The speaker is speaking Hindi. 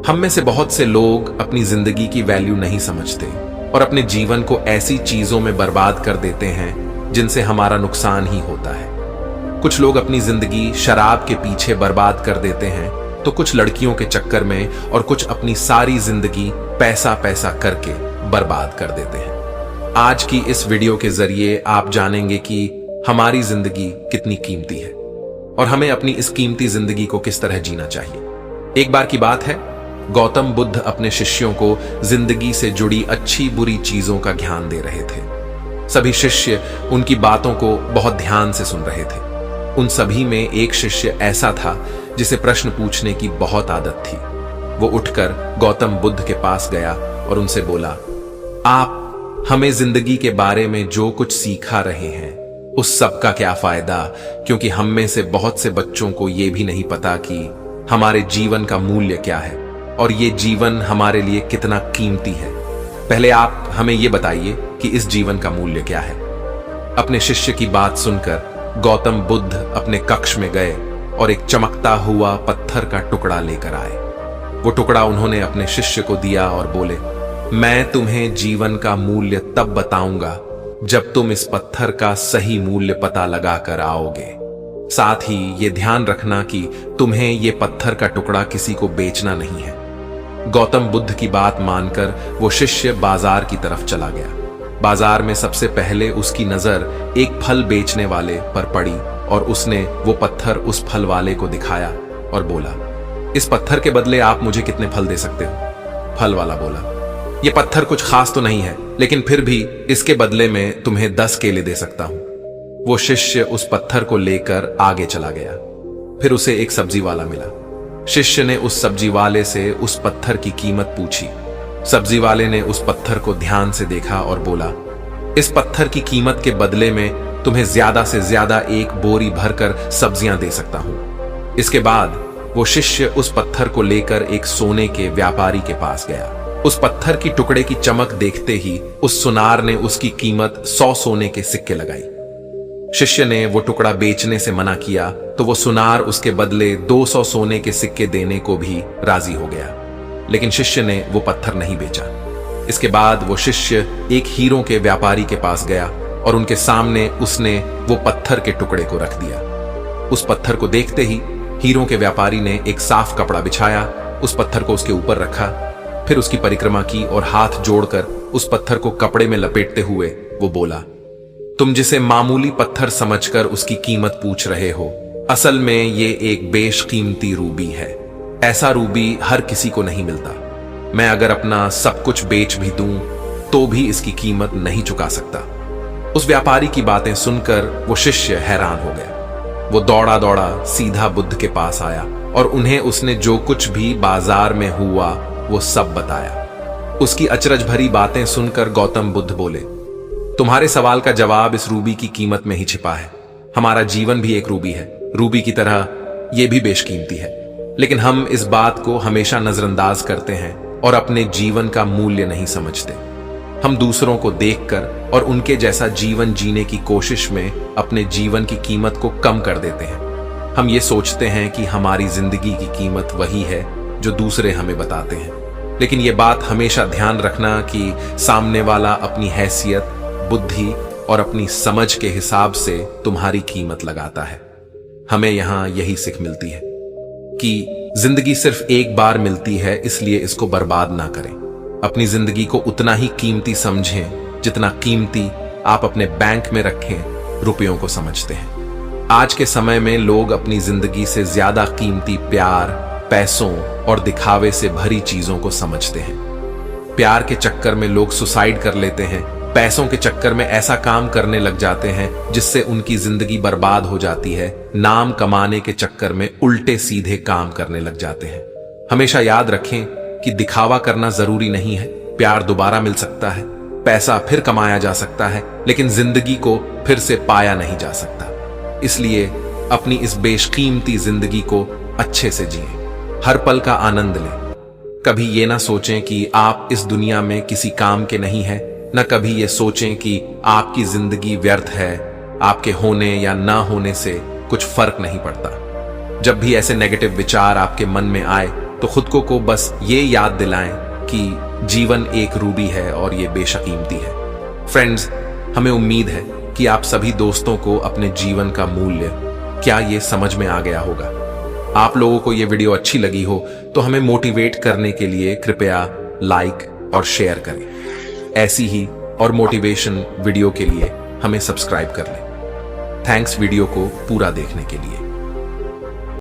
हम में से बहुत से लोग अपनी जिंदगी की वैल्यू नहीं समझते और अपने जीवन को ऐसी चीजों में बर्बाद कर देते हैं जिनसे हमारा नुकसान ही होता है। कुछ लोग अपनी जिंदगी शराब के पीछे बर्बाद कर देते हैं, तो कुछ लड़कियों के चक्कर में, और कुछ अपनी सारी जिंदगी पैसा पैसा करके बर्बाद कर देते हैं। आज की इस वीडियो के जरिए आप जानेंगे कि हमारी जिंदगी कितनी कीमती है और हमें अपनी इस कीमती जिंदगी को किस तरह जीना चाहिए। एक बार की बात है, गौतम बुद्ध अपने शिष्यों को जिंदगी से जुड़ी अच्छी बुरी चीजों का ज्ञान दे रहे थे। सभी शिष्य उनकी बातों को बहुत ध्यान से सुन रहे थे। उन सभी में एक शिष्य ऐसा था जिसे प्रश्न पूछने की बहुत आदत थी। वो उठकर गौतम बुद्ध के पास गया और उनसे बोला, आप हमें जिंदगी के बारे में जो कुछ सिखा रहे हैं उस सब का क्या फायदा, क्योंकि हम में से बहुत से बच्चों को यह भी नहीं पता कि हमारे जीवन का मूल्य क्या है और ये जीवन हमारे लिए कितना कीमती है। पहले आप हमें ये बताइए कि इस जीवन का मूल्य क्या है। अपने शिष्य की बात सुनकर गौतम बुद्ध अपने कक्ष में गए और एक चमकता हुआ पत्थर का टुकड़ा लेकर आए। वो टुकड़ा उन्होंने अपने शिष्य को दिया और बोले, मैं तुम्हें जीवन का मूल्य तब बताऊंगा जब तुम इस पत्थर का सही मूल्य पता लगा कर आओगे। साथ ही ये ध्यान रखना कि तुम्हें ये पत्थर का टुकड़ा किसी को बेचना नहीं है। गौतम बुद्ध की बात मानकर वो शिष्य बाजार की तरफ चला गया। बाजार में सबसे पहले उसकी नजर एक फल बेचने वाले पर पड़ी और उसने वो पत्थर उस फल वाले को दिखाया और बोला, इस पत्थर के बदले आप मुझे कितने फल दे सकते हो? फल वाला बोला, ये पत्थर कुछ खास तो नहीं है, लेकिन फिर भी इसके बदले में तुम्हें 10 केले दे सकता हूं। वो शिष्य उस पत्थर को लेकर आगे चला गया। फिर उसे एक सब्जी वाला मिला। शिष्य ने उस सब्जी वाले से उस पत्थर की कीमत पूछी। सब्जी वाले ने उस पत्थर को ध्यान से देखा और बोला, इस पत्थर की कीमत के बदले में तुम्हें ज्यादा से ज्यादा एक बोरी भरकर सब्जियां दे सकता हूं। इसके बाद वो शिष्य उस पत्थर को लेकर एक सोने के व्यापारी के पास गया। उस पत्थर की टुकड़े की चमक देखते ही उस सुनार ने उसकी कीमत 100 सोने के सिक्के लगाई। शिष्य ने वो टुकड़ा बेचने से मना किया तो वो सुनार उसके बदले 200 सोने के सिक्के देने को भी राजी हो गया, लेकिन शिष्य ने वो पत्थर नहीं बेचा। इसके बाद वो शिष्य एक हीरों के व्यापारी के पास गया और उनके सामने उसने वो पत्थर के टुकड़े को रख दिया। उस पत्थर को देखते ही हीरों के व्यापारी ने एक साफ कपड़ा बिछाया, उस पत्थर को उसके ऊपर रखा, फिर उसकी परिक्रमा की और हाथ जोड़कर उस पत्थर को कपड़े में लपेटते हुए वो बोला, तुम जिसे मामूली पत्थर समझकर उसकी कीमत पूछ रहे हो, असल में ये एक बेशकीमती रूबी है। ऐसा रूबी हर किसी को नहीं मिलता। मैं अगर अपना सब कुछ बेच भी दूं तो भी इसकी कीमत नहीं चुका सकता। उस व्यापारी की बातें सुनकर वो शिष्य हैरान हो गया। वो दौड़ा दौड़ा सीधा बुद्ध के पास आया और उन्हें उसने जो कुछ भी बाजार में हुआ वो सब बताया। उसकी अचरज भरी बातें सुनकर गौतम बुद्ध बोले, तुम्हारे सवाल का जवाब इस रूबी की कीमत में ही छिपा है। हमारा जीवन भी एक रूबी है, रूबी की तरह यह भी बेशकीमती है, लेकिन हम इस बात को हमेशा नजरअंदाज करते हैं और अपने जीवन का मूल्य नहीं समझते। हम दूसरों को देखकर और उनके जैसा जीवन जीने की कोशिश में अपने जीवन की कीमत को कम कर देते हैं। हम ये सोचते हैं कि हमारी जिंदगी की कीमत वही है जो दूसरे हमें बताते हैं, लेकिन यह बात हमेशा ध्यान रखना कि सामने वाला अपनी हैसियत, बुद्धि और अपनी समझ के हिसाब से तुम्हारी कीमत लगाता है। हमें यहां यही सीख मिलती है कि जिंदगी सिर्फ एक बार मिलती है, इसलिए इसको बर्बाद ना करें। अपनी जिंदगी को उतना ही कीमती समझें जितना कीमती आप अपने बैंक में रखें रुपयों को समझते हैं। आज के समय में लोग अपनी जिंदगी से ज्यादा कीमती प्यार, पैसों और दिखावे से भरी चीजों को समझते हैं। प्यार के चक्कर में लोग सुसाइड कर लेते हैं, पैसों के चक्कर में ऐसा काम करने लग जाते हैं जिससे उनकी जिंदगी बर्बाद हो जाती है, नाम कमाने के चक्कर में उल्टे सीधे काम करने लग जाते हैं। हमेशा याद रखें कि दिखावा करना जरूरी नहीं है। प्यार दोबारा मिल सकता है, पैसा फिर कमाया जा सकता है, लेकिन जिंदगी को फिर से पाया नहीं जा सकता। इसलिए अपनी इस बेशकीमती जिंदगी को अच्छे से जिएं, हर पल का आनंद लें। कभी ये ना सोचें कि आप इस दुनिया में किसी काम के नहीं हैं, न कभी ये सोचें कि आपकी जिंदगी व्यर्थ है। आपके होने या ना होने से कुछ फर्क नहीं पड़ता। जब भी ऐसे नेगेटिव विचार आपके मन में आए तो खुद को बस ये याद दिलाएं कि जीवन एक रूबी है और ये बेशकीमती है। फ्रेंड्स, हमें उम्मीद है कि आप सभी दोस्तों को अपने जीवन का मूल्य क्या ये समझ में आ गया होगा। आप लोगों को ये वीडियो अच्छी लगी हो तो हमें मोटिवेट करने के लिए कृपया लाइक और शेयर करें। ऐसी ही और मोटिवेशन वीडियो के लिए हमें सब्सक्राइब कर लें। थैंक्स वीडियो को पूरा देखने के लिए।